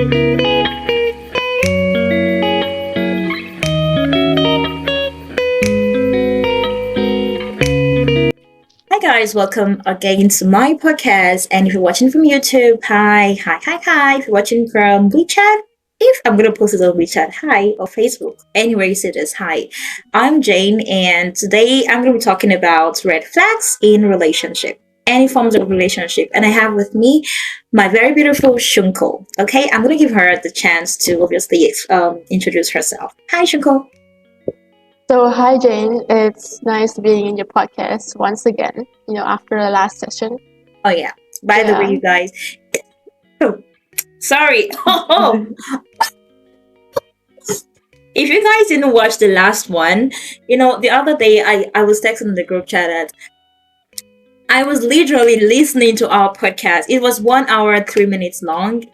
Hi guys, welcome again to my podcast. And if you're watching from YouTube, hi. If you're watching from WeChat, if I'm gonna post it on WeChat, hi, or Facebook. Anywhere you see this, hi. I'm Jane, and today I'm gonna be talking about red flags in relationship, any forms of relationship. And I have with me my very beautiful Shunko. Okay, I'm gonna give her the chance to obviously introduce herself. Hi, Shunko. So, hi Jane, it's nice being in your podcast once again, after the last session. Oh yeah. By the way, Yeah. you guys. Oh, sorry. Oh, if you guys didn't watch the last one, the other day I was texting in the group chat that I was literally listening to our podcast. It was 1 hour, 3 minutes long.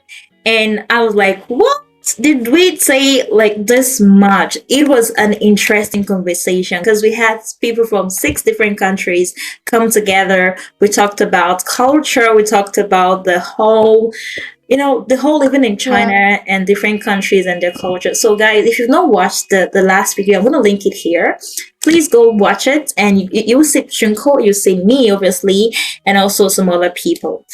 And I was like, what? Did we say like this much? It was an interesting conversation because we had people from 6 different countries come together. We talked about culture. We talked about the whole living in China and different countries and their culture. So guys, if you've not watched the last video, I'm going to link it here. Please go watch it, and you'll see Shunko, you'll see me, obviously, and also some other people.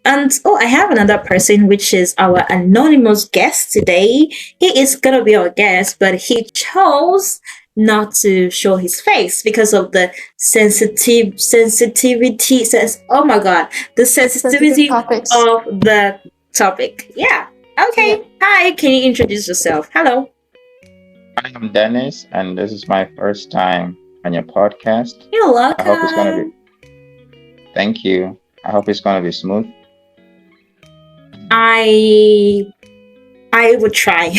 And I have another person, which is our anonymous guest today. He is going to be our guest, but he chose not to show his face because of the sensitivity says, oh my god, the sensitivity of the topic. Yeah. Okay. Yeah. Hi, can you introduce yourself? Hello. I am Dennis, and this is my first time on your podcast. You're welcome. I hope it's gonna be. Thank you. I hope it's gonna be smooth. I would try.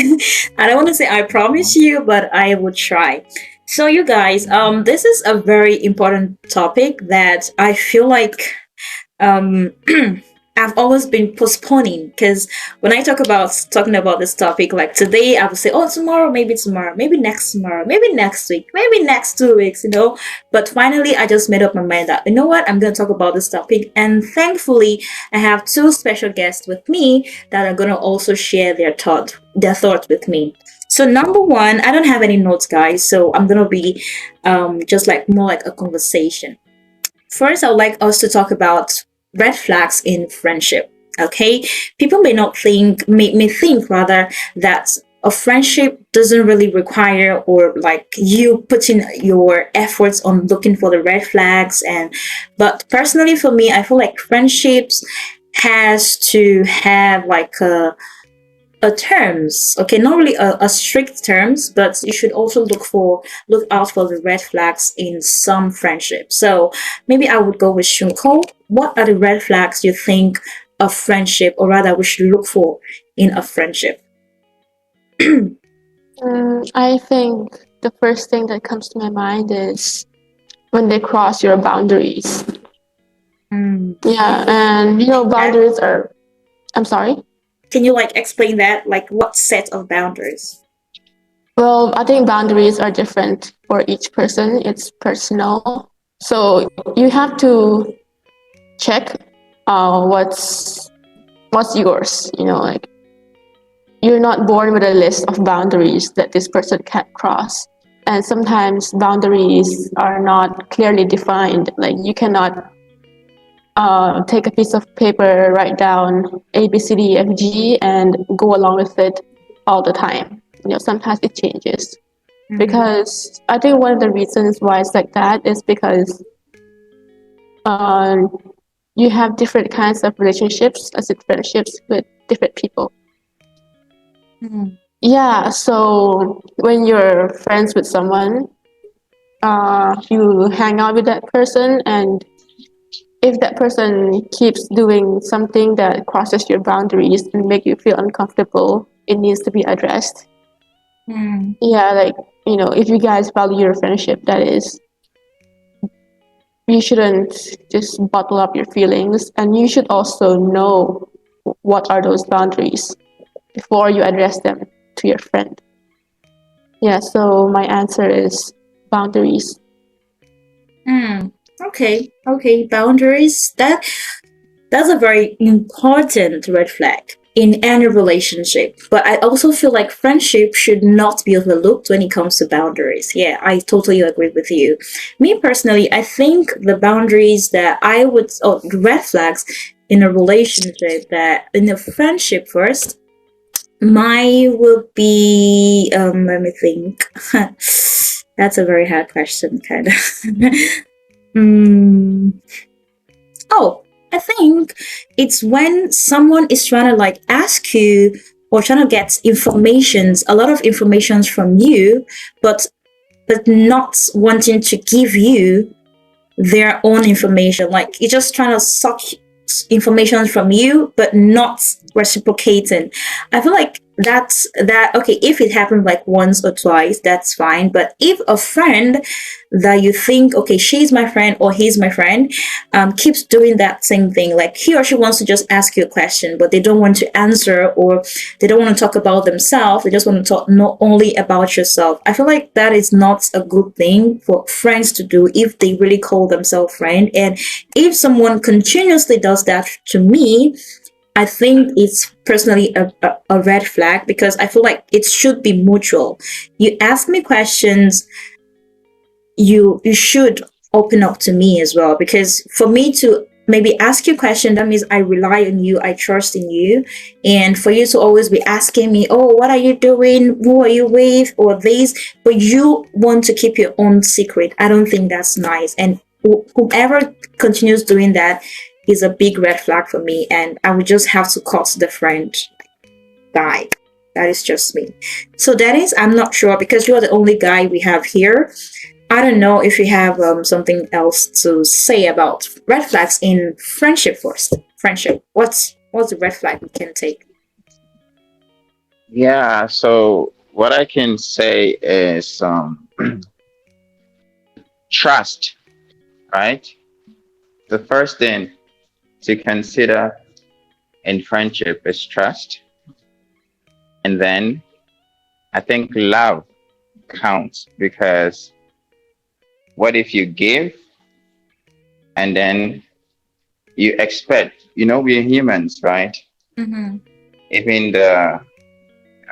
I don't want to say I promise you, but I would try. So you guys, this is a very important topic that I feel like I've always been postponing, because when I talking about this topic, like today, I would say, oh, tomorrow, maybe next week, maybe next 2 weeks, But finally, I just made up my mind that, you know what, I'm going to talk about this topic. And thankfully, I have two special guests with me that are going to also share their thoughts with me. So number one, I don't have any notes, guys, so I'm going to be just like more like a conversation. First, I would like us to talk about red flags in friendship. Okay, people may think rather that a friendship doesn't really require, or like you putting your efforts on looking for the red flags. But personally, for me, I feel like friendships has to have like a terms. Okay, not really a strict terms, but you should also look out for the red flags in some friendships. So maybe I would go with Shunko. What are the red flags you think a friendship, or rather we should look for in a friendship? I think the first thing that comes to my mind is when they cross your boundaries. Yeah, and boundaries are. I'm sorry. Can you explain that? Like what set of boundaries? Well, I think boundaries are different for each person. It's personal. So you have to check what's yours. Like you're not born with a list of boundaries that this person can't cross. And sometimes boundaries are not clearly defined. Like you cannot take a piece of paper, write down A, B, C, D, F, G, and go along with it all the time. Sometimes it changes. Mm-hmm. Because I think one of the reasons why it's like that is because you have different kinds of relationships, as in friendships, with different people. Mm-hmm. Yeah, so when you're friends with someone, you hang out with that person, and if that person keeps doing something that crosses your boundaries and make you feel uncomfortable, it needs to be addressed. Yeah, like, if you guys value your friendship, that is, you shouldn't just bottle up your feelings, and you should also know what are those boundaries before you address them to your friend. Yeah, so my answer is boundaries. Okay, boundaries. That's a very important red flag. in any relationship. But I also feel like friendship should not be overlooked when it comes to boundaries. Yeah, I totally agree with you. Me personally, I think the boundaries that I would, or the red flags in a relationship, that in a friendship first, my will be, let me think. That's a very hard question, kind of. mm, Oh, I think it's when someone is trying to like ask you or trying to get informations, a lot of informations from you, but not wanting to give you their own information. Like you're just trying to suck information from you, but not reciprocating. I feel like that. Okay, if it happens like once or twice, that's fine. But if a friend that you think, okay, she's my friend or he's my friend, keeps doing that same thing, like he or she wants to just ask you a question, but they don't want to answer, or they don't want to talk about themselves, they just want to talk not only about yourself. I feel like that is not a good thing for friends to do if they really call themselves friend. And if someone continuously does that to me, I think it's personally a red flag, because I feel like it should be mutual. You ask me questions, you should open up to me as well, because for me to maybe ask you a question, that means I rely on you, I trust in you. And for you to always be asking me, oh, what are you doing, who are you with, or this, but you want to keep your own secret, I don't think that's nice. And whoever continues doing that is a big red flag for me, and I would just have to cut the friend. Guy, that is just me. So Dennis, I'm not sure, because you're the only guy we have here. I don't know if you have something else to say about red flags in friendship first. Friendship. What's the red flag we can take? Yeah, so what I can say is trust, right? The first thing to consider in friendship is trust. And then I think love counts, because what if you give and then you expect, we're humans, right? Mm-hmm. Even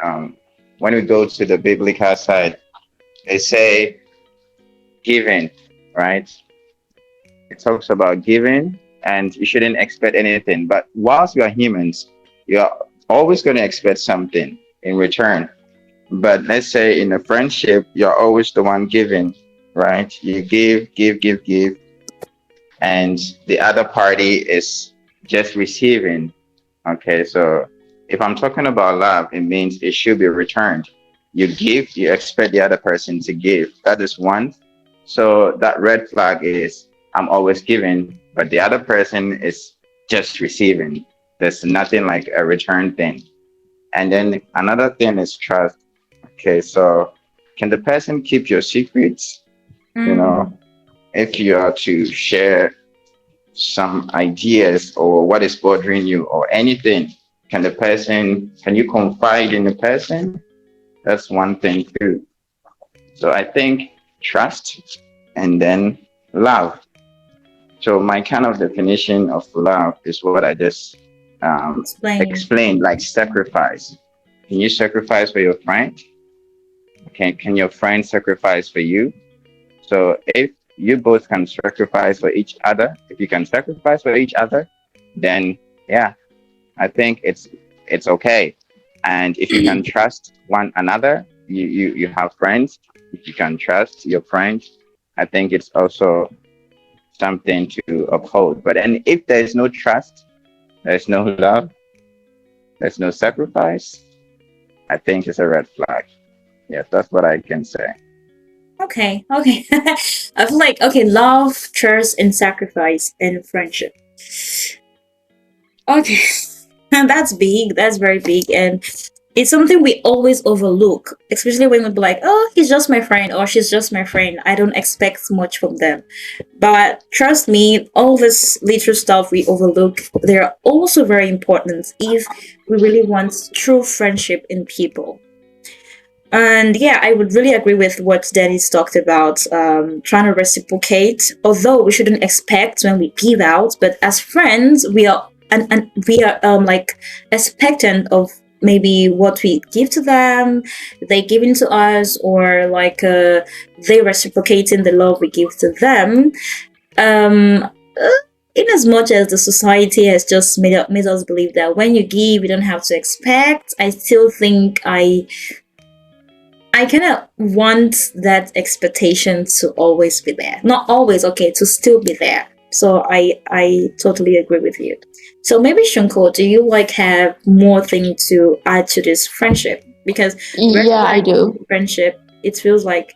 um, when we go to the biblical side, they say giving, right? It talks about giving and you shouldn't expect anything. But whilst we are humans, you're always going to expect something in return. But let's say in a friendship, you're always the one giving, right? You give, and the other party is just receiving. Okay, so if I'm talking about love, it means it should be returned. You give, you expect the other person to give. That is one. So that red flag is I'm always giving, but the other person is just receiving. There's nothing like a return thing. And then another thing is trust. Okay, so can the person keep your secrets? You Mm. know, if you are to share some ideas or what is bothering you or anything, can you confide in the person? That's one thing too. So I think trust and then love. So my kind of definition of love is what I just Explain. explained, like sacrifice. Can you sacrifice for your friend? Can your friend sacrifice for you? So if you both can sacrifice for each other, if you can sacrifice for each other, then yeah, I think it's okay. And if you can trust one another, you have friends. If you can trust your friends, I think it's also something to uphold. But then if there's no trust, there's no love, there's no sacrifice, I think it's a red flag. Yes, that's what I can say. Okay, okay. I feel like, okay, love, trust, and sacrifice and friendship. Okay, that's big. That's very big, and it's something we always overlook, especially when we be like, "Oh, he's just my friend," or "She's just my friend." I don't expect much from them, but trust me, all this little stuff we overlook, they're also very important if we really want true friendship in people. And yeah, I would really agree with what Dennis talked about, trying to reciprocate. Although we shouldn't expect when we give out, but as friends, we are and we are like expectant of maybe what we give to them, they giving to us, or like they reciprocating the love we give to them. In as much as the society has just made us believe that when you give, you don't have to expect, I still think I kind of want that expectation to always be there. Not always, okay, to still be there. So I totally agree with you. So maybe Shunko, do you like have more things to add to this friendship? Because Yeah, I do. friendship, it feels like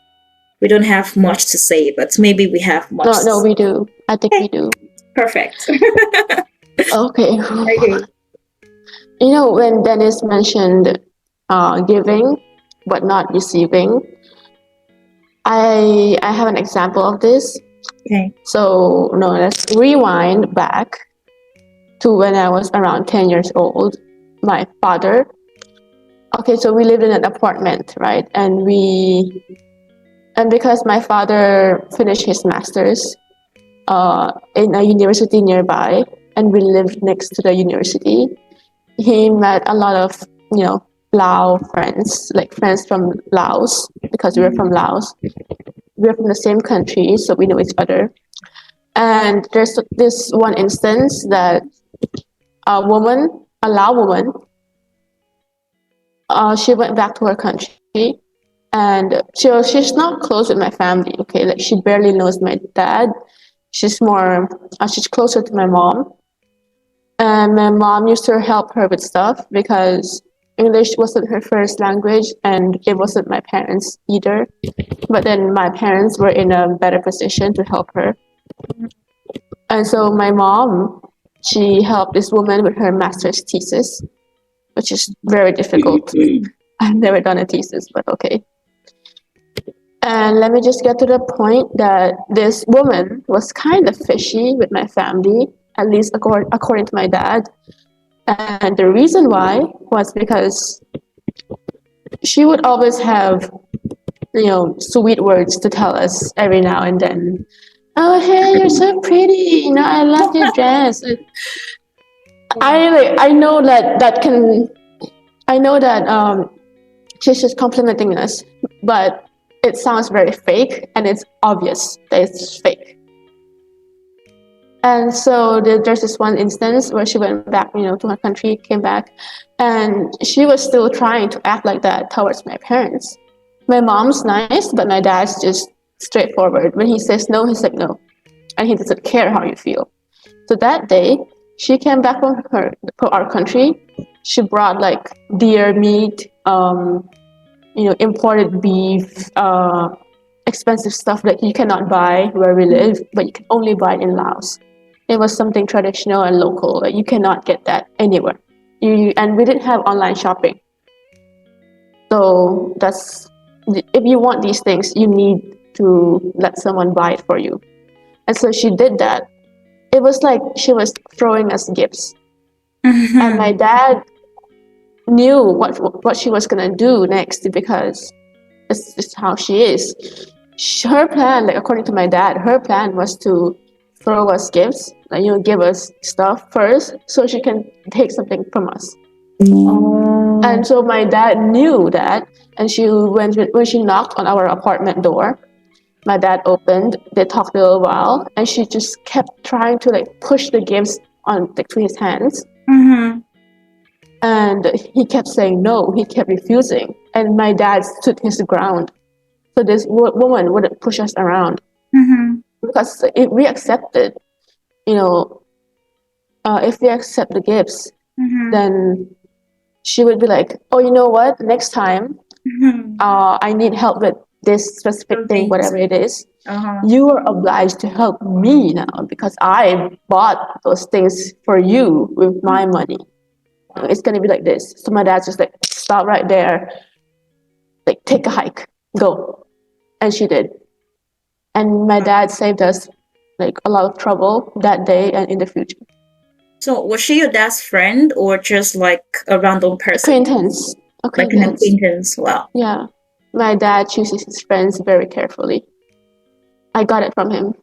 we don't have much to say, but maybe we have much. No, we do. I think we do. Perfect. Okay. Okay. You know, when Dennis mentioned giving but not receiving, I have an example of this. Okay. So no, let's rewind back to when I was around 10 years old. My father. Okay, so we lived in an apartment, right? And because my father finished his master's in a university nearby, and we lived next to the university, he met a lot of, you know, Lao friends, like friends from Laos, because we were from Laos. We were from the same country, so we know each other. And there's this one instance that a woman, a Lao woman, she went back to her country, and she's not close with my family. Okay, like she barely knows my dad. She's more, she's closer to my mom. And my mom used to help her with stuff because English wasn't her first language and it wasn't my parents either. But then my parents were in a better position to help her. And so my mom, she helped this woman with her master's thesis, which is very difficult. I've never done a thesis, but okay. And let me just get to the point that this woman was kind of fishy with my family, at least according to my dad. And the reason why was because she would always have, you know, sweet words to tell us every now and then. Oh, hey, you're so pretty. You know, I love your dress. I know that she's just complimenting us, but it sounds very fake, and it's obvious that it's fake. And so there's this one instance where she went back, you know, to her country, came back, and she was still trying to act like that towards my parents. My mom's nice, but my dad's just straightforward. When he says no, he's like no, and he doesn't care how you feel. So that day, she came back from our country. She brought like deer meat, you know, imported beef, expensive stuff that you cannot buy where we live, but you can only buy in Laos. It was something traditional and local. Like you cannot get that anywhere. And we didn't have online shopping. So that's, if you want these things, you need to let someone buy it for you. And so she did that. It was like she was throwing us gifts. And my dad knew what she was gonna do next because it's just how she is. Her plan, like according to my dad, her plan was to throw us gifts, like, you know, give us stuff first so she can take something from us. Oh. And so my dad knew that, and when she knocked on our apartment door, my dad opened, they talked a little while, and she just kept trying to like push the gifts on to his hands. Mm-hmm. And he kept saying no, he kept refusing. And my dad stood his ground. So this woman wouldn't push us around. Mm-hmm. Because if we accepted, you know, if we accept the gifts, mm-hmm. then she would be like, oh, you know what, next time, mm-hmm. I need help with this specific thing, whatever it is. Uh-huh. You are obliged to help me now because I bought those things for you with my money. It's gonna be like this. So my dad's just like, stop right there, like take a hike, go. And she did. And my dad saved us like a lot of trouble that day and in the future. So was she your dad's friend or just like a random person? Acquaintance. Like an acquaintance. Wow. Yeah. My dad chooses his friends very carefully. I got it from him.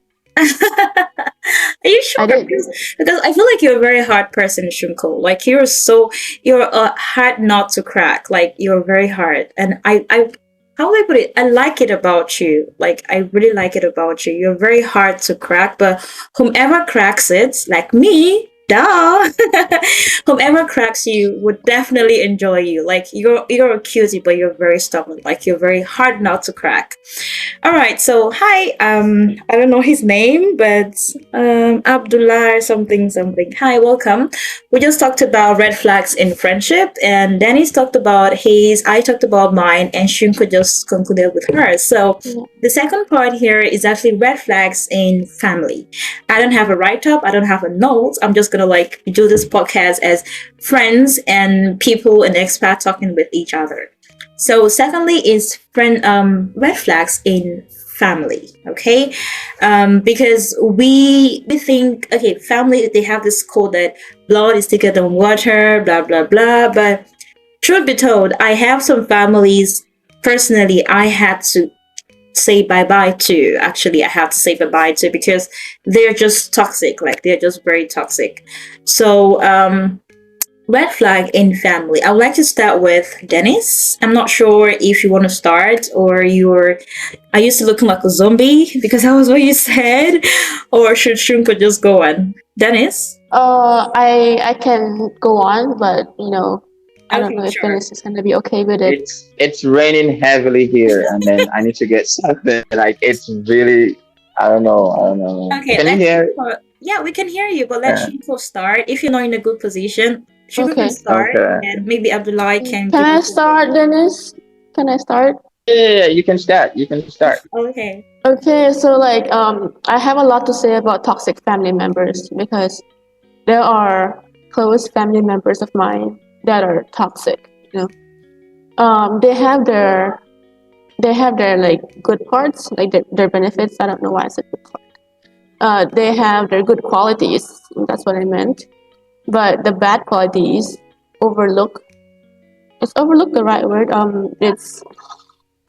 Are you sure? I did. Because I feel like you're a very hard person, Shunko. Like you're a hard nut to crack. Like you're very hard, and I how do I put it? I like it about you. Like I really like it about you. You're very hard to crack, but whomever cracks it, like me, duh, whomever cracks you would definitely enjoy you. Like you're a cutie, but you're very stubborn. Like you're very hard not to crack. All right, so hi. I don't know his name, but Abdullah or something something. Hi, welcome. We just talked about red flags in friendship, and Dennis talked about his. I talked about mine, and Shunko just concluded with hers. So the second part here is actually red flags in family. I don't have a write up. I don't have a note. I'm just gonna like do this podcast as friends and people and expats talking with each other. So secondly is red flags in family. Okay, because we think okay, family they have this quote that blood is thicker than water, blah blah blah. But truth be told, I have some families personally I had to say bye bye to. Actually, I have to say bye bye to because they're just toxic. Like they're just very toxic. So red flag in family. I would like to start with Dennis. I'm not sure if you want to start or you're. I used to looking like a zombie because that was what you said, or should Shunko just go on? Dennis. I can go on, but I don't Okay, know if sure. Dennis is gonna be okay with it. It's raining heavily here, and then I need to get something. Like it's really, I don't know. I don't know. Okay, Can you let's. hear? Yeah, we can hear you, but let Yeah. Shunko start. If you're not in a good position, Shunko can Okay. start, Okay. and maybe Abdullah can Can give I us a. start, Dennis? Can I start? Yeah, you can start. You can start. Okay. Okay, so like I have a lot to say about toxic family members because there are close family members of mine that are toxic. They have their like good parts, like their benefits. I don't know why I said good part. They have their good qualities. That's what I meant. But the bad qualities overlook. Is overlook the right word? It's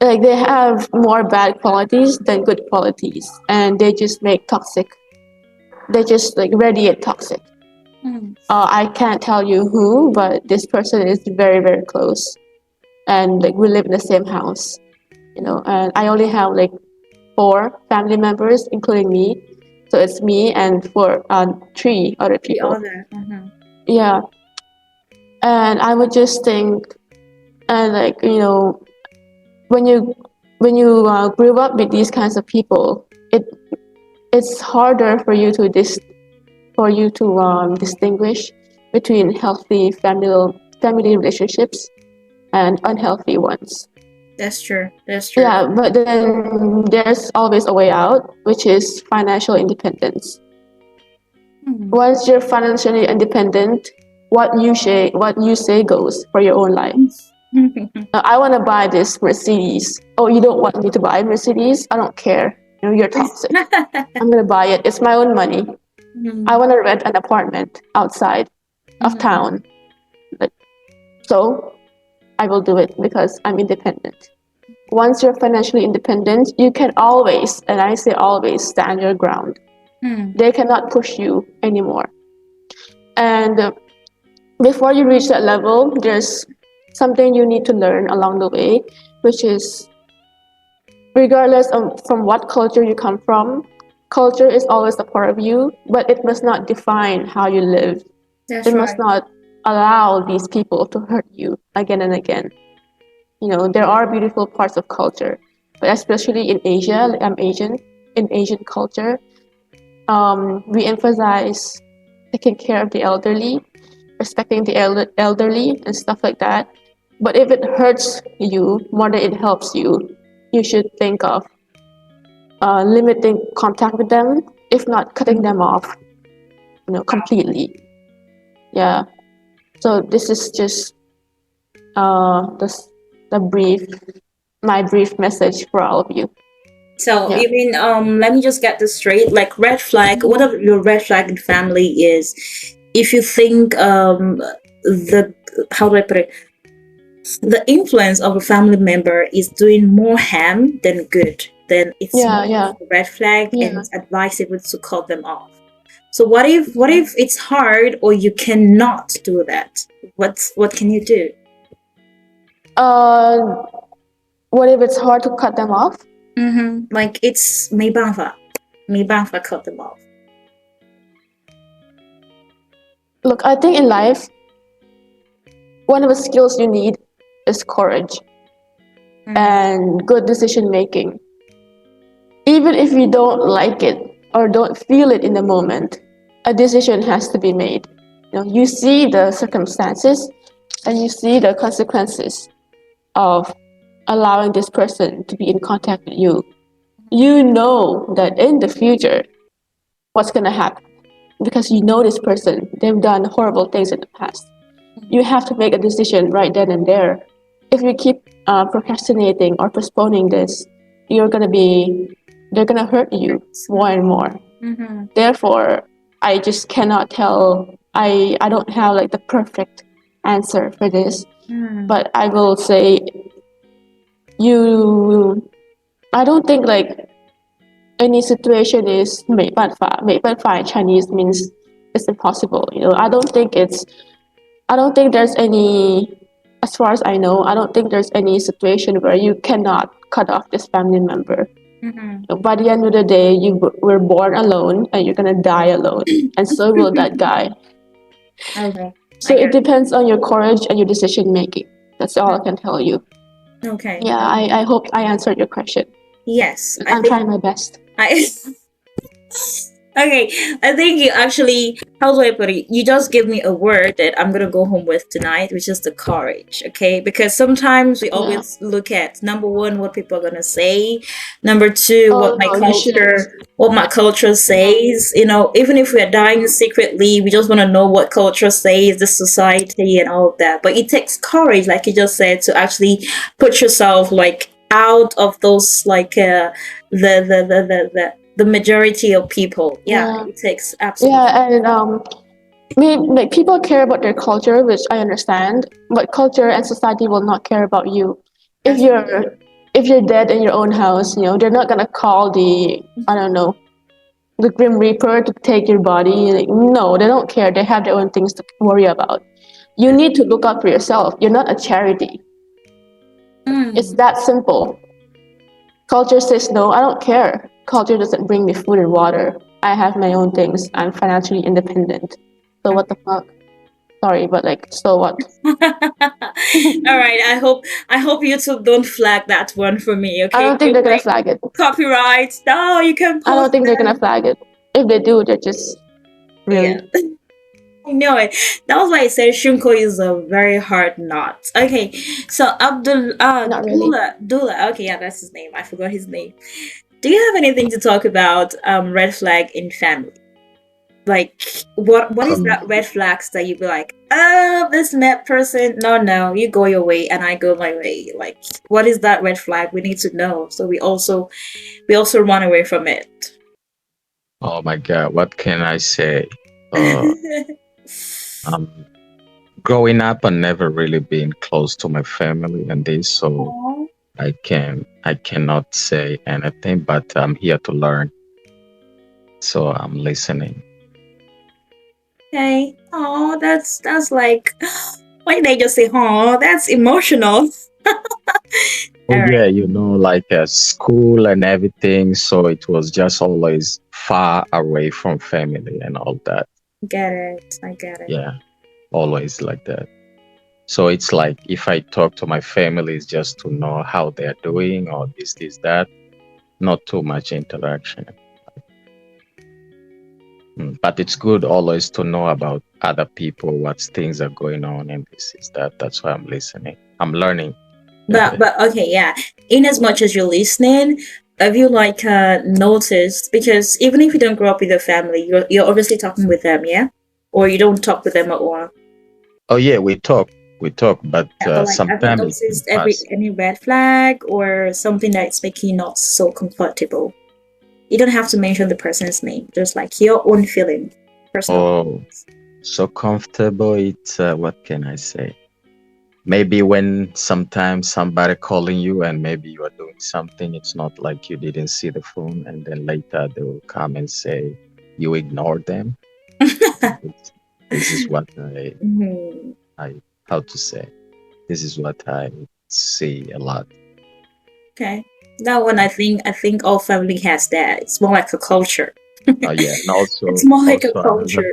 like they have more bad qualities than good qualities, and they just make toxic. They just like radiate toxic. I can't tell you who, but this person is very very close, and like we live in the same house. And I only have like 4 family members, including me. So it's me and 3 other The people. other. Yeah, and I would just think, and like when you grew up with these kinds of people, it's harder for you to distinguish between healthy family relationships and unhealthy ones. That's true. That's true. Yeah, but then there's always a way out, which is financial independence. Once you're financially independent, what you say goes for your own life. I want to buy this Mercedes. Oh, you don't want me to buy Mercedes? I don't care. You're toxic. I'm gonna buy it. It's my own money. I want to rent an apartment outside of town. So I will do it because I'm independent. Once you're financially independent, you can always, and I say always, stand your ground. They cannot push you anymore. And before you reach that level, there's something you need to learn along the way, which is regardless of from what culture you come from, culture is always a part of you, but it must not define how you live. That's It right. must not allow these people to hurt you again and again. There are beautiful parts of culture, but especially in Asia, like I'm Asian, in Asian culture, we emphasize taking care of the elderly, respecting the elderly, and stuff like that. But if it hurts you more than it helps you, you should think of limiting contact with them, if not cutting them off, completely. Yeah. So this is just my brief message for all of you. So Yeah. you mean let me just get this straight. Like red flag, what of your red flag in family is if you think the how do I put it? The influence of a family member is doing more harm than good, then it's Yeah, more yeah, of a red flag and yeah. it's advisable to cut them off. So what if it's hard or you cannot do that? What can you do? Uh, what if it's hard to cut them off? Like it's 没办法 cut them off. Look, I think in life, one of the skills you need is courage and good decision making. Even if you don't like it or don't feel it in the moment, a decision has to be made. You see the circumstances and you see the consequences of allowing this person to be in contact with you. You know that in the future, what's going to happen because you know this person, they've done horrible things in the past. You have to make a decision right then and there. If you keep procrastinating or postponing this, they're gonna hurt you more and more. Therefore, I just cannot tell. I don't have like the perfect answer for this, but I will say you. I don't think like any situation is 没办法 in Chinese means it's impossible. I don't think there's any, as far as I know, I don't think there's any situation where you cannot cut off this family member. By the end of the day, you were born alone and you're gonna die alone, and so will that guy. Okay. So it depends on your courage and your decision making. That's all I can tell you. Okay. Yeah, I hope I answered your question. Yes. I'm trying my best. Okay, I think you actually, how do I put it? You just give me a word that I'm gonna go home with tonight, which is the courage, okay? Because sometimes we always look at number one, what people are gonna say, number two, what my culture says. Even if we're dying secretly, we just wanna know what culture says, the society and all of that. But it takes courage, like you just said, to actually put yourself like out of those like the majority of people. It takes absolutely. Like people care about their culture, which I understand, but culture and society will not care about you. If you're dead in your own house, they're not gonna call the Grim Reaper to take your body. Like, no, they don't care. They have their own things to worry about. You need to look out for yourself. You're not a charity. It's that simple. Culture says no, I don't care. Culture doesn't bring me food and water. I have my own things. I'm financially independent. So what the fuck? Sorry, but like, so what? All right. I hope YouTube don't flag that one for me. Okay. I don't think they're gonna flag it. Copyright. No, you can post. I don't think they're gonna flag it. If they do, they're just really. Yeah. I know it. That was why I said Shunko is a very hard knot. Okay, so Not really. Dula. Okay, yeah, that's his name. I forgot his name. Do you have anything to talk about red flag in family? Like what is that red flags that you'd be like, this net person, no, you go your way and I go my way. Like what is that red flag? We need to know. So we also run away from it. Oh my God, what can I say? Growing up, I never really been close to my family and this, so I cannot say anything, but I'm here to learn. So I'm listening. Okay. Oh, that's like, why did they just say, oh, that's emotional? Yeah, like school and everything. So it was just always far away from family and all that. I get it. Yeah, always like that. So it's like if I talk to my family, it's just to know how they're doing or this, that. Not too much interaction. But it's good always to know about other people, what things are going on, and this is that. That's why I'm listening. I'm learning. But okay, yeah. In as much as you're listening, have you like noticed, because even if you don't grow up with your family, you're obviously talking with them, yeah? Or you don't talk with them at all? Oh yeah, we talk, but like, sometimes have you noticed any red flag or something that's making you not so comfortable? You don't have to mention the person's name, just like your own feeling. Personal. So comfortable. It's what can I say? Maybe when sometimes somebody calling you and maybe you are doing something, it's not like you didn't see the phone, and then later they will come and say you ignored them. This is what Mhm. I how to say. This is what I see a lot. Okay. That one, I think all family has that. It's more like a culture. Yeah, and It's also more like a also culture.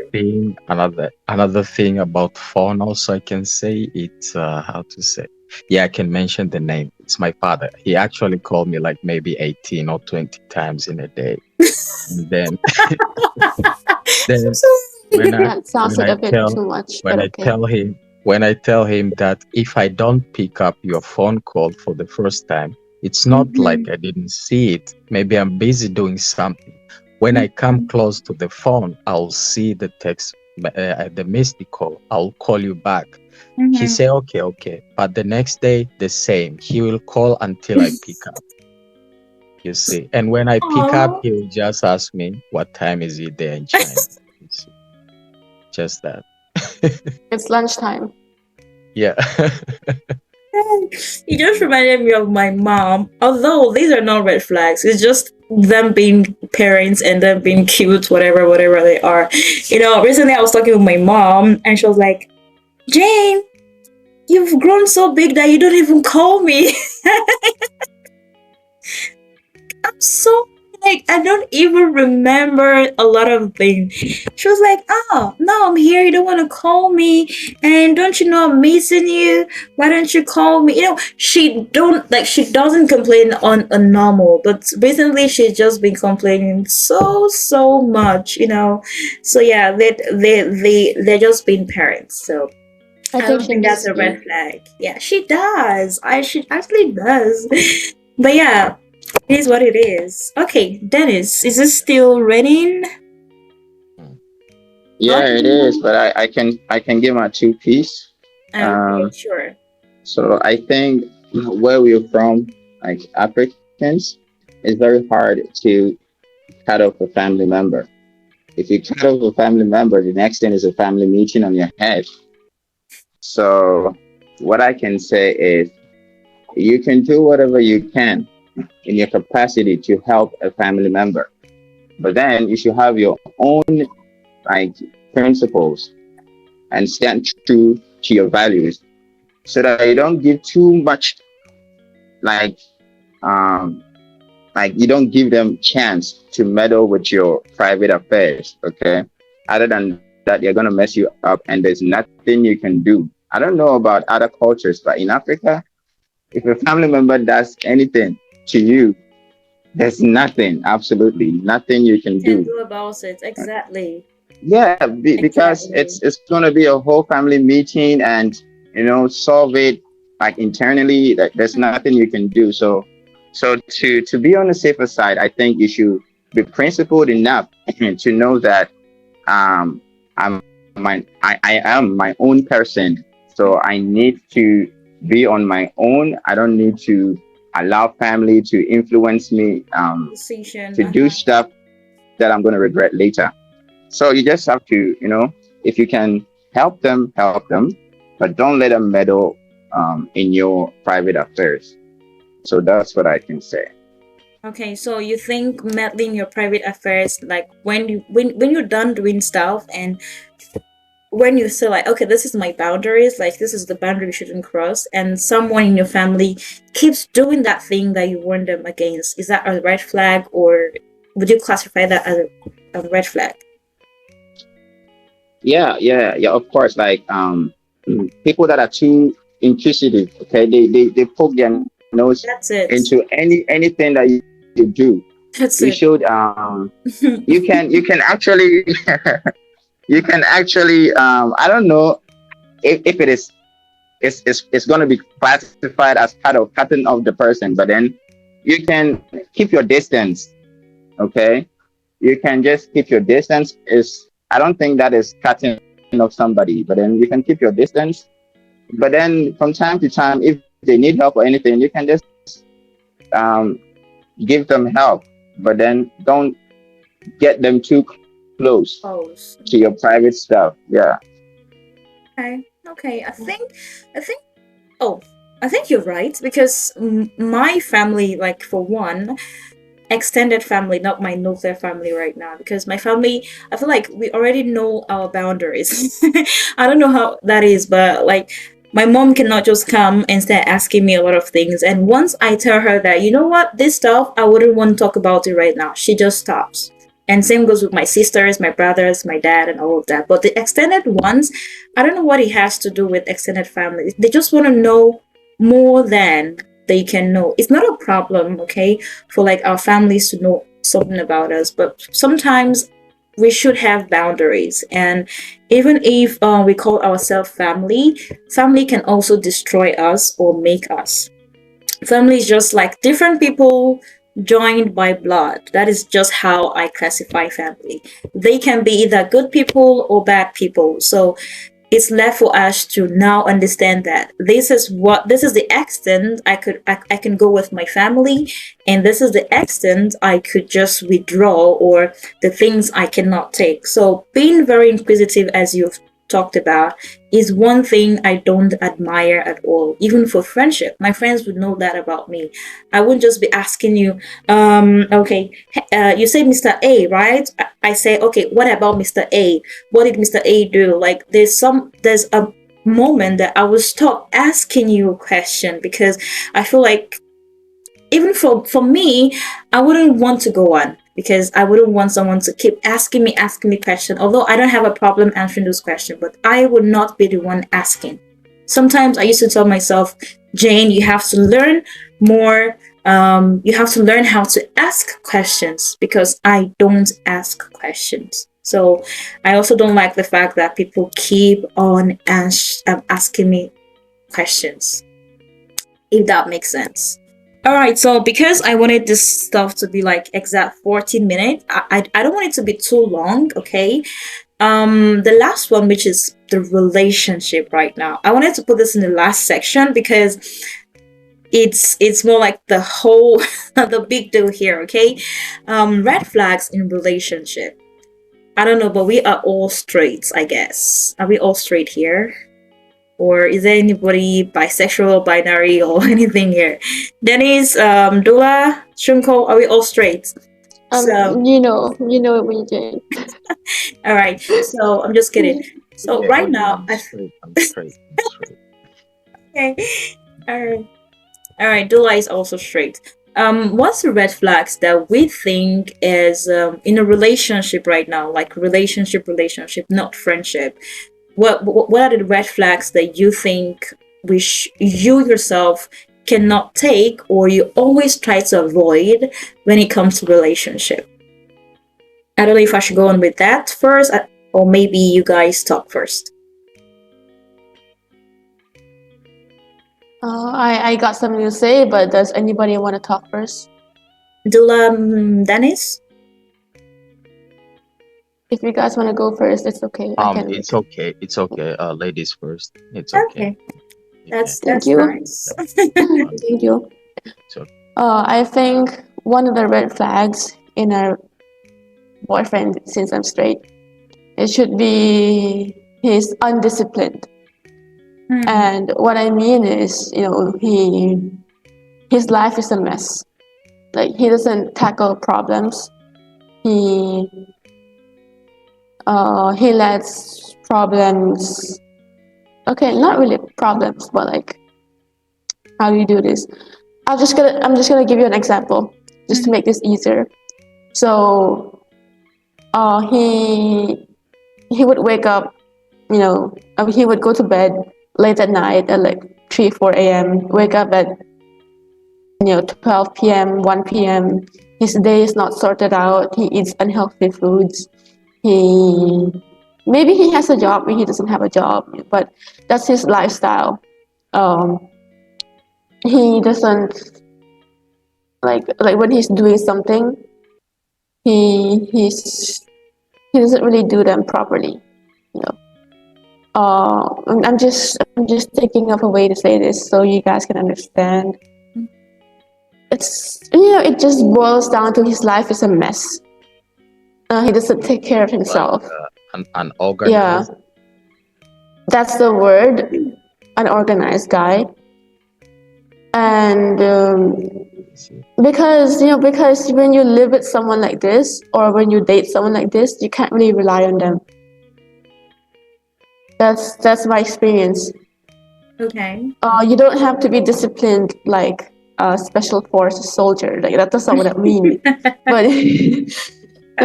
another thing about phone. Also, I can say it's how to say. Yeah, I can mention the name. It's my father. He actually called me like maybe 18 or 20 times in a day, and then when I That sounds when like I a bit tell too much, when but I okay. tell him when I tell him that if I don't pick up your phone call for the first time, it's not Mhm. like I didn't see it. Maybe I'm busy doing something. When I come Mhm. close to the phone, I'll see the text, the missed call. I'll call you back. He Mhm. say, okay, okay. But the next day, the same. He will call until I pick up. You see, and when I pick up, Aw. he will just ask me, "What time is it there in China?" You see, just that. It's lunchtime. Yeah. You just reminded me of my mom. Although these are not red flags, it's just them being parents and them being cute, whatever they are. Recently I was talking with my mom and she was like, Jane, you've grown so big that you don't even call me. I'm so like I don't even remember a lot of things. She was like, "Oh, no, I'm here. You don't want to call me, and don't you know I'm missing you? Why don't you call me?" She doesn't complain on a normal, but recently she's just been complaining so much. So yeah, they're just being parents. So I I think don't she think that's misses a you. red flag. Yeah, she does. She actually does. But yeah, it is what it is. Okay, Dennis, is it still raining? Mm. Yeah, it is, Okay. but I can give my two piece. Okay, Um, sure. so I think where we're from, like Africans, it's very hard to cut off a family member. If you cut off a family member, the next thing is a family meeting on your head. So what I can say is you can do whatever you can in your capacity to help a family member. But then you should have your own like principles and stand true to your values so that you don't give too much like um you don't give them chance to meddle with your private affairs, okay? Other than that, they're gonna mess you up and there's nothing you can do. I don't know about other cultures, but in Africa, if a family member does anything to you, there's nothing, absolutely nothing you can Can do. do about it. Exactly. Yeah, because it's Exactly. it's gonna be a whole family meeting, and solve it like internally. That there's Mhm. nothing you can do. So to be on the safer side, I think you should be principled enough to know that um I am my own person, so I need to be on my own. I don't need to allow family to influence me Decision. to do stuff that I'm gonna regret later. So you just have to, if you can help them, but don't let them meddle in your private affairs. So that's what I can say. Okay, so you think meddling your private affairs, like when you're done doing stuff and when you say like, okay, this is my boundaries, like this is the boundary you shouldn't cross, and someone in your family keeps doing that thing that you warned them against, is that a red flag, or would you classify that as a red flag? Yeah. Of course, like people that are too inquisitive, okay, they poke their nose That's into it. anything that you do. You That's should it. you can actually you can actually I don't know if it is it's going to be classified as part of cutting off the person, but then you can keep your distance, okay? You can just keep your distance. Is I don't think that is cutting off somebody, but then you can keep your distance. But then from time to time, if they need help or anything, you can just um, give them help, but then don't get them too close to Pose. your private stuff. Yeah. Okay. Okay. I think. Oh, I think you're right because my family, like for one, extended family, not my nuclear family right now, because my family, I feel like we already know our boundaries. I don't know how that is, but like my mom cannot just come and start asking me a lot of things. And once I tell her that, you know what, this stuff, I wouldn't want to talk about it right now, she just stops. And same goes with my sisters, my brothers, my dad, and all of that. But the extended ones, I don't know what it has to do with extended family. They just want to know more than they can know. It's not a problem, okay, for like our families to know something about us, but sometimes we should have boundaries. And even if we call ourselves family, family can also destroy us or make us. Family is just like different people joined by blood. That is just how I classify family. They can be either good people or bad people. So it's left for us to now understand that this is the extent I can go with my family, and this is the extent I could just withdraw, or the things I cannot take. So being very inquisitive, as you've talked about, is one thing I don't admire at all. Even for friendship, my friends would know that about me. I wouldn't just be asking you, okay, you say Mr. A, right? I say, okay, what about Mr. A? What did Mr. A do? Like there's a moment that I will stop asking you a question, because I feel like even for me, I wouldn't want to go on, because I wouldn't want someone to keep asking me questions. Although I don't have a problem answering those questions, but I would not be the one asking. Sometimes I used to tell myself, Jane, you have to learn more. You have to learn how to ask questions, because I don't ask questions. So I also don't like the fact that people keep on asking me questions, if that makes sense. All right, so because I wanted this stuff to be like exact 14 minutes, I don't want it to be too long, okay? The last one, which is the relationship right now. I wanted to put this in the last section because it's more like the whole the big deal here, okay? Red flags in relationship. I don't know, but we are all straight, I guess. Are we all straight here? Or is there anybody bisexual, binary, or anything here? Dennis, Dula, Shunko, are we all straight? So, you know it when you Jane. all right. So I'm just kidding. So Yeah, right oh, yeah, now, I'm straight. I'm straight. I'm straight. okay, all right. Dula is also straight. What's the red flags that we think is in a relationship right now, like relationship, not friendship? What are the red flags that you think you yourself cannot take, or you always try to avoid when it comes to relationship? I don't know if I should go on with that first, or maybe you guys talk first. I got something to say, but does anybody want to talk first? Dula, Dennis? If you guys want to go first, it's okay. I can. It's okay. It's okay. Ladies first. It's okay. Okay, You can. Thank that's you. nice. Thank you. So I think one of the red flags in a boyfriend, since I'm straight, it should be he's undisciplined. And what I mean is, his life is a mess. Like he doesn't tackle problems. He he lets problems. Okay, not really problems, but like, how do you do this? I'm just gonna give you an example, just to make this easier. So, he would wake up, he would go to bed late at night at like 3 4 a.m. Wake up at 12 p.m. 1 p.m. His day is not sorted out. He eats unhealthy foods. He maybe he has a job, maybe he doesn't have a job, but that's his lifestyle. Um, he doesn't like when he's doing something, he he's he doesn't really do them properly. You know. I'm just thinking of a way to say this so you guys can understand. It's it just boils down to his life is a mess. He doesn't take care of like himself. an Yeah, unorganized. that's the word. Unorganized guy. And see. Because when you live with someone like this, or when you date someone like this, you can't really rely on them. That's my experience. Okay. You don't have to be disciplined like a special forces soldier. Like that's not what I mean. But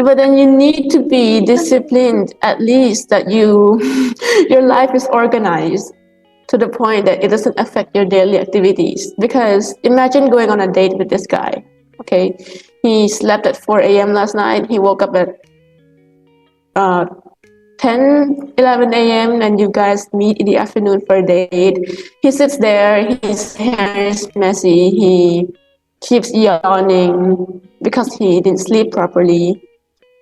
but then you need to be disciplined at least that your life is organized to the point that it doesn't affect your daily activities. Because imagine going on a date with this guy. Okay, he slept at 4 a.m. last night. He woke up at uh, 10, 11 a.m. and you guys meet in the afternoon for a date. He sits there, his hair is messy, he keeps yawning because he didn't sleep properly.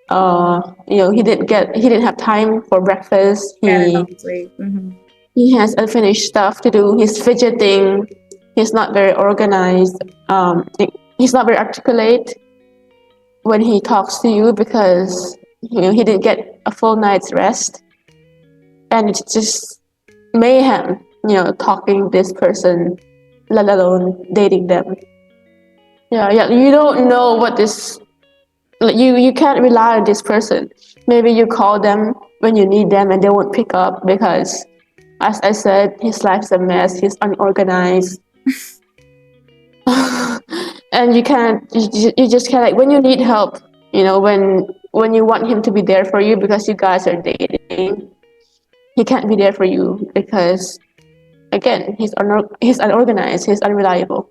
He didn't have time for breakfast. Got enough sleep. Mm-hmm. He has unfinished stuff to do. He's fidgeting. He's not very organized. He's not very articulate when he talks to you because he didn't get a full night's rest, and it's just mayhem. Talking this person, let alone dating them. Yeah. You don't know what this. Like, you can't rely on this person. Maybe you call them when you need them and they won't pick up because, as I said, his life's a mess. He's unorganized. And you just can't, like, when you need help, when you want him to be there for you because you guys are dating, he can't be there for you because, again, he's unorganized, he's unreliable.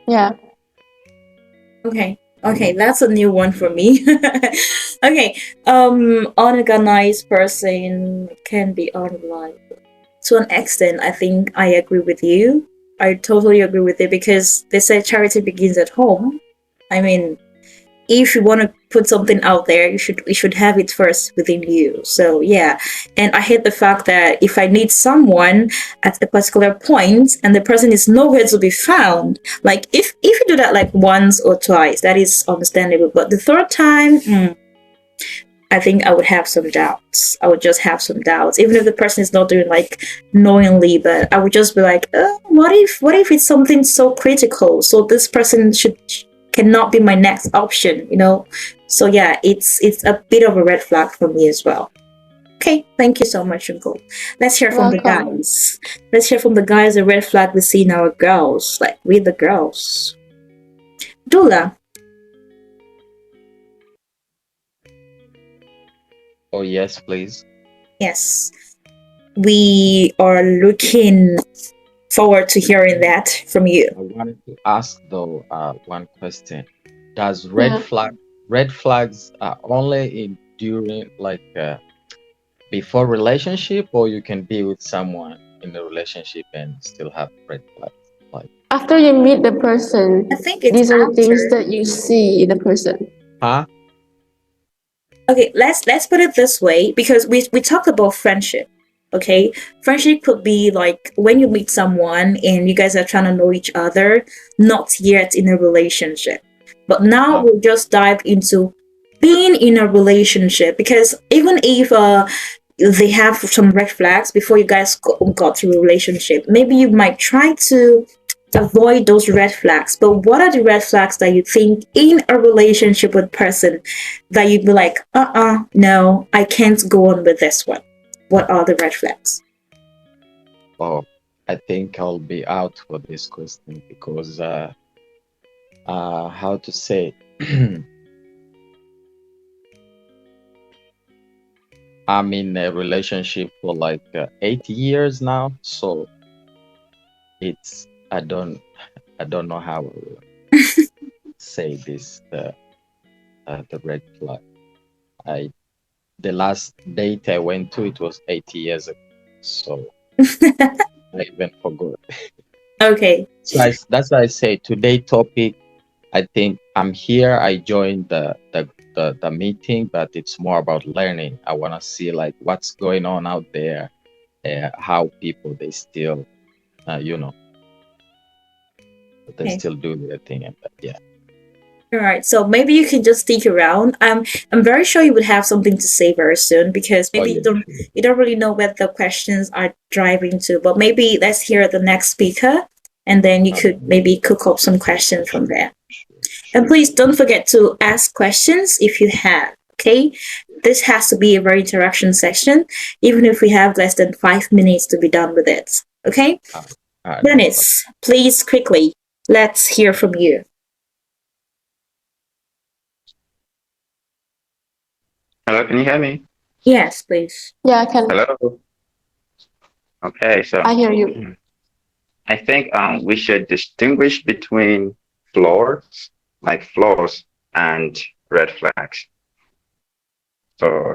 Yeah. Okay, that's a new one for me. Okay, unorganized person can be unreliable. To an extent, I think I agree with you. I totally agree with it because they say charity begins at home. I mean, if you want to put something out there, you should have it first within you. So yeah, and I hate the fact that if I need someone at a particular point and the person is nowhere to be found, like if you do that like once or twice, that is understandable. But the third time, I think I would have some doubts. I would just have some doubts, even if the person is not doing like knowingly. But I would just be like, what if it's something so critical? So this person cannot be my next option, So yeah, it's a bit of a red flag for me as well. Okay, thank you so much, Shunko. Let's hear from the Welcome. guys. Let's hear from the guys the red flag we see in our girls, like with the girls. Dula. Oh yes, please. Yes. We are looking forward to hearing that from you. I wanted to ask though one question. Does red flags are only in during like before relationship, or you can be with someone in a relationship and still have red flags? Like After you meet the person, I think it's these are the things after. that you see in the person. huh? Okay, let's put it this way because we talked about friendship. Okay, friendship could be like when you meet someone and you guys are trying to know each other, not yet in a relationship. But now we'll just dive into being in a relationship because even if they have some red flags before you guys got to a relationship, maybe you might try to avoid those red flags. But what are the red flags that you think in a relationship with person that you'd be like, no, I can't go on with this one? What are the red flags? Oh, I think I'll be out for this question because how to say I'm in a relationship for like 8 years now, so it's I don't know how to say this the red flag. The last date I went to, it was 8 years ago, so I even forgot. Okay. So that's why I say today topic. I think I'm here. I joined the meeting, but it's more about learning. I want to see like what's going on out there, how people they still, they still do their thing, and yeah. All right, so maybe you can just stick around. I'm very sure you would have something to say very soon because maybe you don't really know where the questions are driving to. But maybe let's hear the next speaker, and then you could maybe cook up some questions from there. And please don't forget to ask questions if you have. Okay, this has to be a very interaction session, even if we have less than 5 minutes to be done with it. Okay, No. Dennis, please quickly, let's hear from you. Hello, can you hear me? Yes, please. Yeah, I can. Hello. Okay, so I hear you. I think we should distinguish between flaws, like flaws, and red flags. So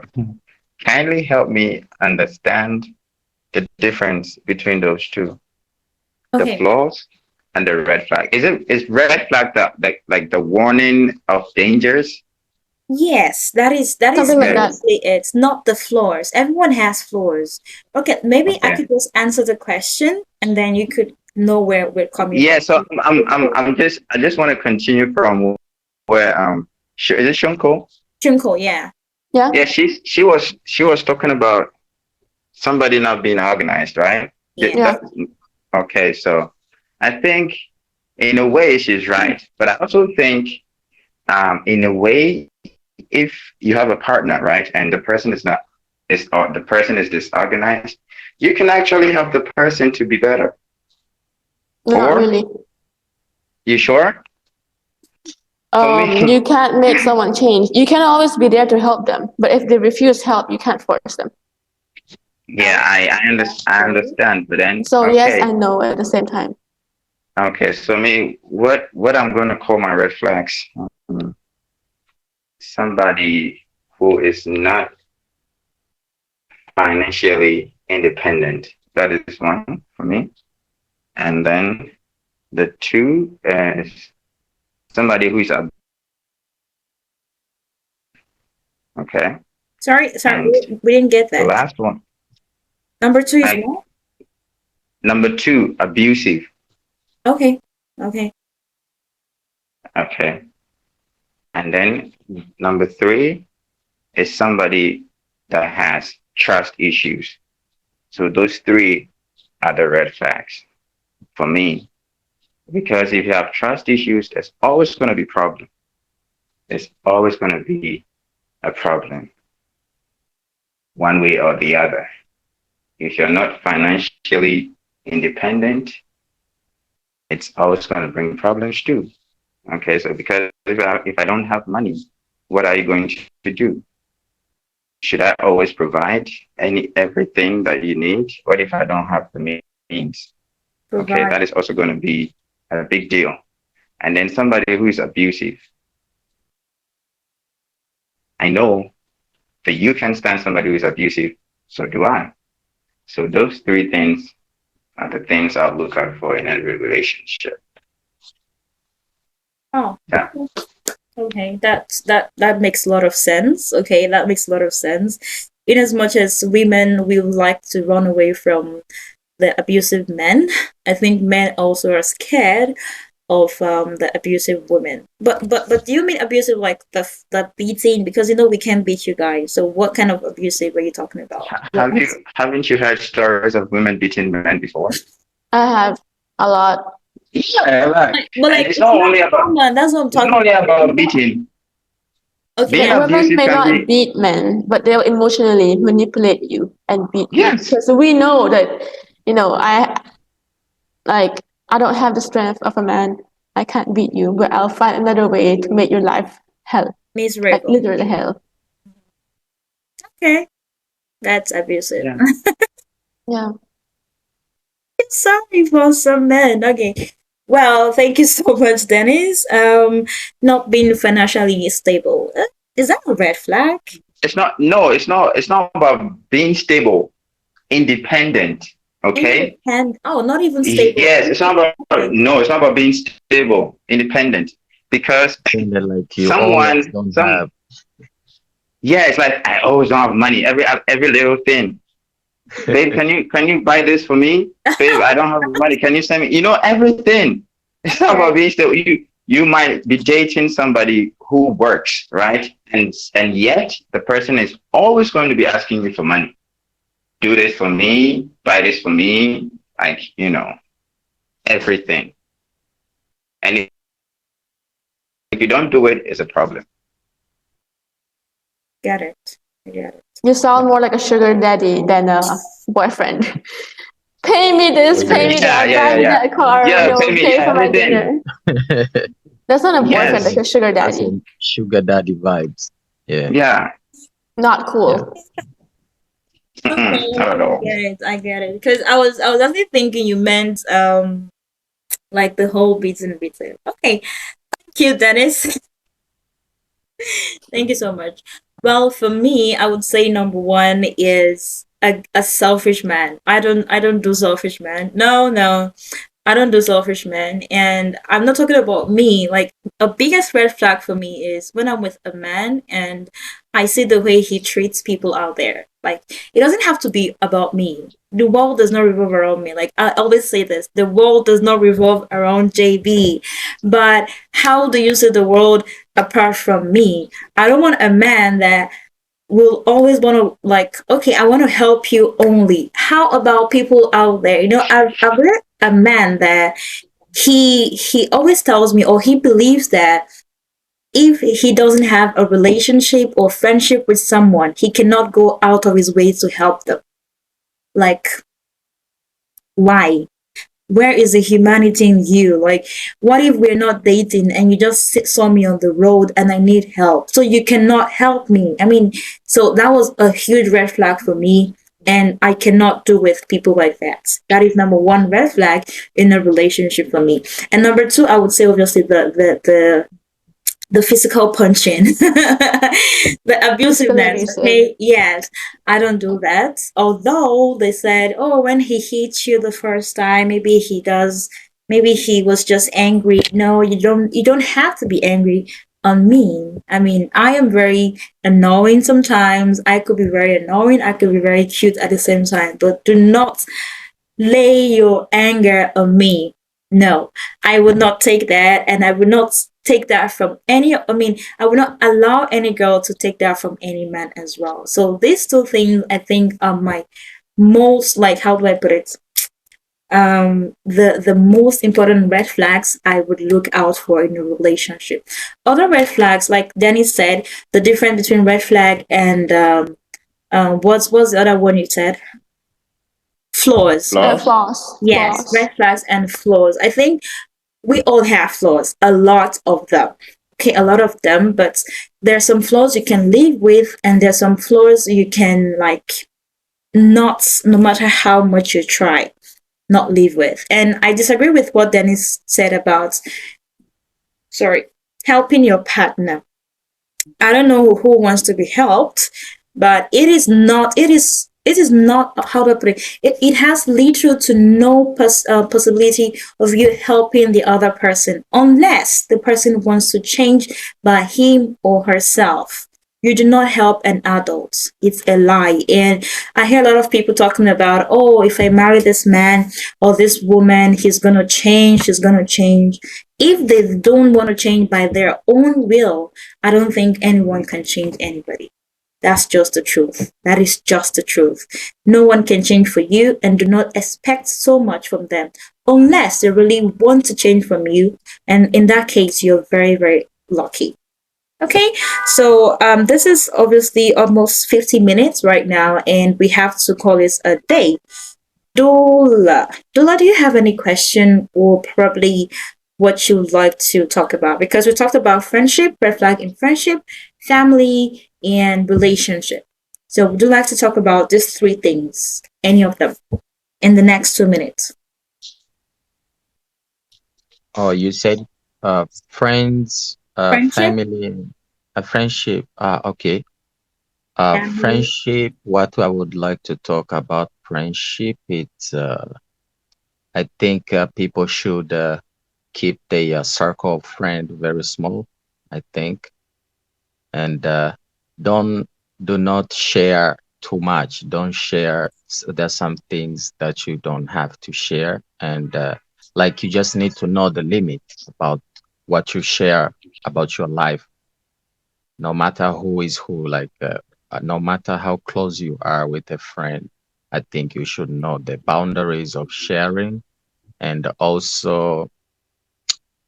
kindly help me understand the difference between those two, the Okay. flaws and the red flag. Is red flag like the warning of dangers? Yes, that is Something like Okay. that. basically it. Not the floors. Everyone has floors. Okay, maybe I Okay. could just answer the question, and then you could know where we're coming Yeah. So from. I just want to continue from where is it Shunko? Junko, yeah. Yeah. Yeah, she was talking about somebody not being organized, right? Yeah. Yeah. Okay, so I think in a way she's right, but I also think in a way if you have a partner, right, and the person is not is or the person is disorganized, you can actually help the person to be better. No, not Or really. you sure? For me, You can't make someone change. You can always be there to help them, but if they refuse help, you can't force them. yeah, I True. understand, but then So yes okay, and no at the same time. okay. So me, what I'm gonna call my red flags? um, Somebody who is not financially independent. That is one for me. And then the two is somebody who is okay. Sorry, And we didn't get the that. last one, Number two is like what? number two, abusive. Okay. Okay. Okay. And then number three is somebody that has trust issues. So those three are the red flags for me. Because if you have trust issues, there's always going to be problem. There's always going to be a problem, one way or the other. If you're not financially independent, it's always going to bring problems too. Okay, so because if I don't have money, what are you going to do? Should I always provide everything that you need? What if I don't have the means? Okay, Provide. that is also going to be a big deal. And then somebody who is abusive. I know that you can stand somebody who is abusive, so do I. So those three things are the things I'll look out for in every relationship. Oh, Yeah. okay. That makes a lot of sense. Okay, that makes a lot of sense. In as much as women we would like to run away from the abusive men, I think men also are scared of the abusive women. But do you mean abusive like the beating? Because we can't beat you guys. So what kind of abusive are you talking about? Like, Haven't you heard stories of women beating men before? I have a lot. Yeah, right. but And like it's not common. That's what I'm it's talking not only about. about beating. Okay, Being yeah. Women abusive may can not be beat men, but they'll emotionally manipulate you and beat you. yes. Because we know that, I don't have the strength of a man. I can't beat you, but I'll find another way to make your life hell. Like Miserable. literally hell. Okay, that's abusive. Yeah. Yeah. Sorry for some men. Okay. Well, thank you so much, Dennis. Not being financially stable. Is that a red flag? It's not no, it's not about being stable, independent. Okay? Independent. Oh, not even stable. Yes, it's not about Independent. no, it's not about being stable, independent. Because Saying that like you always someone don't some have. yeah, it's like I always don't have money. Every little thing. Babe, can you buy this for me? Babe, I don't have money. Can you send me? Everything. It's not Okay. about being still. You might be dating somebody who works, right? And yet the person is always going to be asking you for money. Do this for me, buy this for me, like. everything. And if you don't do it, it's a problem. Get it. I get it. You sound more like a sugar daddy than a boyfriend. Pay me Oh this, pay yeah. me Yeah, that, yeah, buy yeah, me yeah. that car, Yeah, pay me pay for my everything. dinner. That's not a boyfriend, that's Yes. a sugar That's daddy. some sugar daddy vibes. Yeah. Yeah. Not Yeah. cool. Okay, Not at I all. get it. I get it. Because I was actually thinking you meant like the whole beats and beats. Okay, cute, Dennis. Thank you so much. Well, for me, I would say number one is a selfish man. I don't do selfish man. No, no. I don't do selfish man. And I'm not talking about me. Like a biggest red flag for me is when I'm with a man and I see the way he treats people out there. Like it doesn't have to be about me. The world does not revolve around me. Like I always say this, the world does not revolve around JB. But how do you see the world apart from me? I don't want a man that will always want to like, okay, I want to help you only. How about people out there? I've met a man that he always tells me, or he believes that if he doesn't have a relationship or friendship with someone, he cannot go out of his way to help them. Like, why? Where is the humanity in you? Like, what if we're not dating and you just saw me on the road and I need help? So you cannot help me. I mean, so that was a huge red flag for me. And I cannot do with people like that. That is number one red flag in a relationship for me. And number two, I would say obviously the physical punching, the Physically abusiveness. abusive. Okay, yes, I don't do that. Although they said, oh, when he hits you the first time, maybe he does. Maybe he was just angry. No, you don't. You don't have to be angry on me. I mean, I am very annoying sometimes. I could be very annoying. I could be very cute at the same time. But do not lay your anger on me. No, I would not take that, and I would not take that from any. I mean, I would not allow any girl to take that from any man as well. So these two things, I think, are my most, like, how do I put it? The most important red flags I would look out for in a relationship. Other red flags, like Danny said, the difference between red flag and what's the other one you said? Flaws. Flaws. Flaws. Yes, Flaws. red flags and flaws. I think we all have flaws, a lot of them. Okay, a lot of them, but there are some flaws you can live with, and there's some flaws you can, like, not, no matter how much you try, not live with. And I disagree with what Dennis said about, sorry, helping your partner. I don't know who wants to be helped, but it is not how to put it. It has little to no possibility of you helping the other person unless the person wants to change by him or herself. You do not help an adult. It's a lie. And I hear a lot of people talking about, oh, if I marry this man or this woman, he's going to change, she's going to change. If they don't want to change by their own will, I don't think anyone can change anybody. That's just the truth. That is just the truth. No one can change for you, and do not expect so much from them unless they really want to change from you. And in that case, you're very, very lucky. Okay, so this is obviously almost 50 minutes right now, and we have to call this a day. Dula, do you have any question or probably what you would like to talk about? Because we talked about friendship, red flag in friendship, family, and relationship. So would you like to talk about these three things, any of them, in the next 2 minutes? Oh, you said friends, Friendship, family, friendship. Okay. family. Friendship. What I would like to talk about friendship. It's I think people should keep the circle of friend very small. I think, and don't do not share too much. Don't share. There's some things that you don't have to share, and like you just need to know the limit about what you share about your life, no matter who is who. Like no matter how close you are with a friend, I think you should know the boundaries of sharing And also,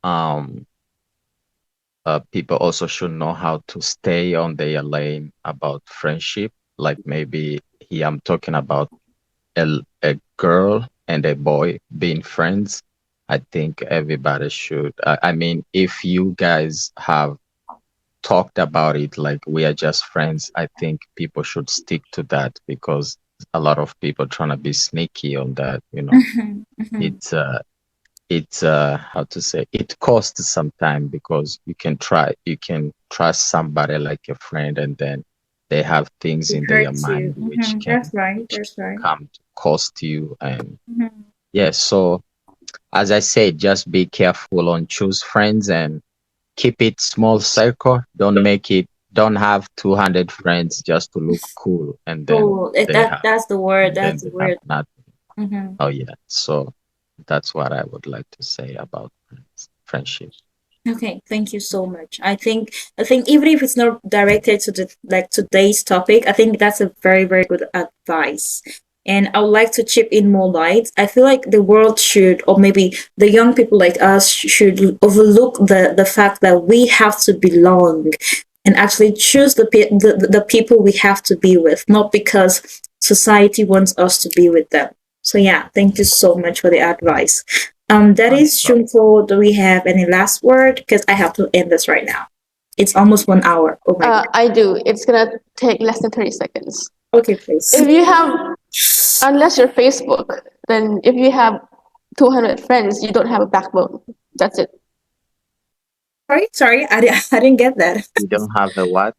um, people also should know how to stay on their lane about friendship. Like maybe here I'm talking about a girl and a boy being friends. I think everybody should. I mean, if you guys have talked about it like we are just friends, I think people should stick to that because a lot of people trying to be sneaky on that, you know. Mhm, mhm. It's how to say, it costs some time because you can trust somebody like a friend and then they have things It in their hurts you. mind which That's can right. That's right. come to cost you. And Mhm. yeah, so as I said, just be careful on choose friends and keep it small circle. Don't have 200 friends just to look cool and then Cool. they have That's the word. and then That's the they have word. nothing. Hmm. Oh yeah. So that's what I would like to say about friendship. Okay, thank you so much. I think even if it's not directed to the like today's topic, I think that's a very, very good advice. And I would like to chip in more light. I feel like the world should, or maybe the young people like us should overlook the fact that we have to belong and actually choose the people we have to be with, not because society wants us to be with them. So yeah, thank you so much for the advice. That No is problem. Shunko. Do we have any last word? Because I have to end this right now. It's almost 1 hour. Oh my god. I do. It's gonna take less than 30 seconds. Okay, please. If you have, unless you're Facebook, then if you have 200 friends, you don't have a backbone. That's it. Sorry, I didn't get that. You don't have a what?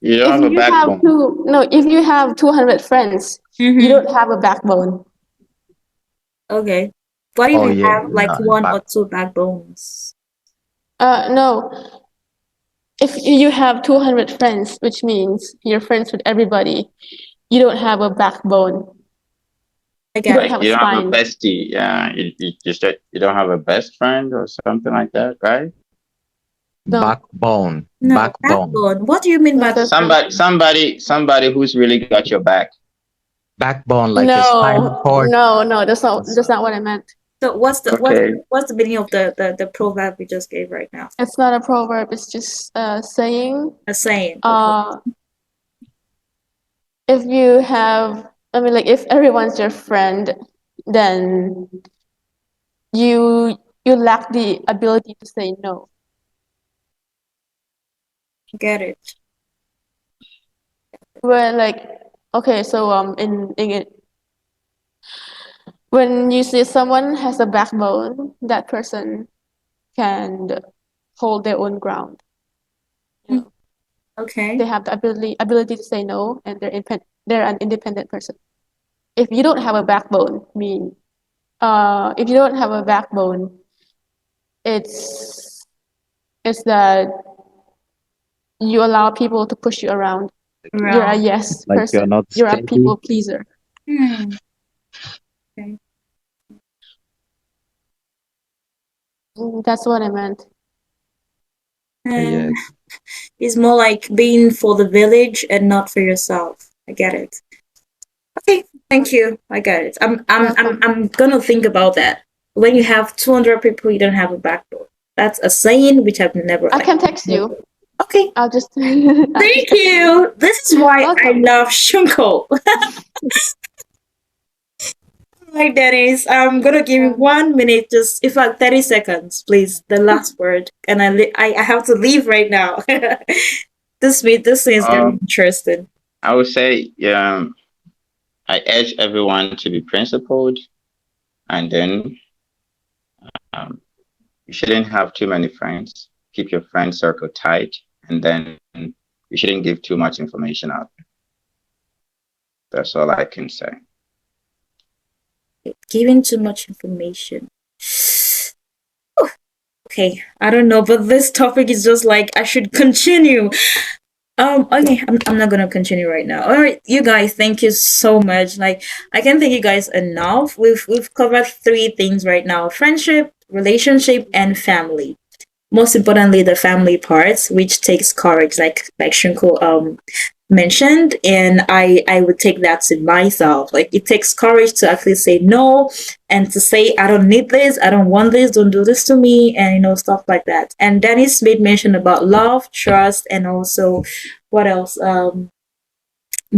You don't If have a you have backbone. two, no, if you have 200 friends, you Mm-hmm. don't have a backbone. Okay. What if Oh you yeah, have like yeah, one back. or two backbones? No, if you have 200 friends, which means you're friends with everybody, you don't have a backbone. I You get don't it. Like have a you don't have a spine. bestie. Yeah, you just you don't have a best friend or something like that, right? No, Backbone. No, Backbone. backbone. What do you mean by no, the that's backbone? Somebody who's really got your back. Backbone like a spinal no, cord. no, no. That's That's not what I meant. So Okay. what's the meaning of the proverb we just gave right now? It's not a proverb. It's just saying. A saying. Okay. Uh, if you have, I mean, like if everyone's your friend, then you lack the ability to say no. Get it. Well, like okay, so in it, when you see someone has a backbone, that person can hold their own ground. You Mm, know, okay. they have the ability to say no, and they're an independent person. If you don't have a backbone, if you don't have a backbone, it's it's that you allow people to push you around. You're a Around. yes like you're person. not You're a steady. people pleaser. Hmm. Okay. That's what I meant. And Yeah. it's more like being for the village and not for yourself. I get it. Okay, thank you. I get it. Welcome. I'm gonna think about that. When you have 200 people, you don't have a backbone. That's a saying which I've never I like. can text you. Okay, I'll just thank text you. you. This is why I Welcome. love Shunko. Hi, Dennis. I'm gonna give you Yeah. 1 minute, just if like 30 seconds, please. The last word, and I have to leave right now. This thing is very Um, interesting. I would say, I urge everyone to be principled, and then um, you shouldn't have too many friends. Keep your friend circle tight, and then you shouldn't give too much information out. That's all I can say. Giving too much information. Okay, I don't know, but this topic is just like I should continue. Okay, I'm not gonna continue right now. All right, you guys, thank you so much. Like, I can't thank you guys enough. We've covered three things right now: friendship, relationship, and family. Most importantly, the family parts, which takes courage, like Shunko mentioned, and I would take that to myself. Like, it takes courage to actually say no, and to say I don't need this, I don't want this, don't do this to me, and stuff like that. And Dennis made mention about love, trust, and also what else?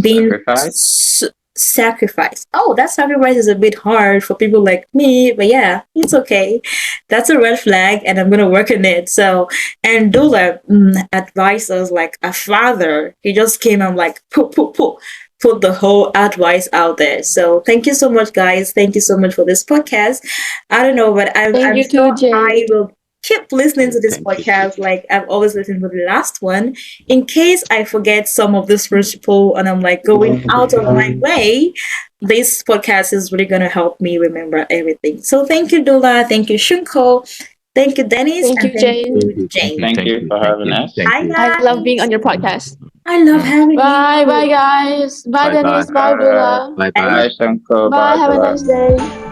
Being Sacrifice. sacrifice. Oh, that sacrifice is a bit hard for people like me, but yeah, it's okay. That's a red flag, and I'm gonna work on it. So, and Dula advised us like a father. He just came and like put the whole advice out there. So thank you so much, guys. Thank you so much for this podcast. I don't know, but Thank I'm you too, sure Jane. I will keep listening to this Thank you. podcast like I've always listened to the last one, in case I forget some of this principle and I'm like going out of my way. This podcast is really going to help me remember everything. So thank you, Dola. Thank you, Shunko. Thank you, Dennis. Thank And you, thank Jane. you, Jane. Thank you for having us. Thank Bye, you. I love being guys. on your podcast. I love having Bye, bye, you. guys. Bye, Bye bye. Dennis. Bye, Bye. Dula. Bye Bye. bye. Bye, Shanko. Bye. Bye, Have a Dula. nice day.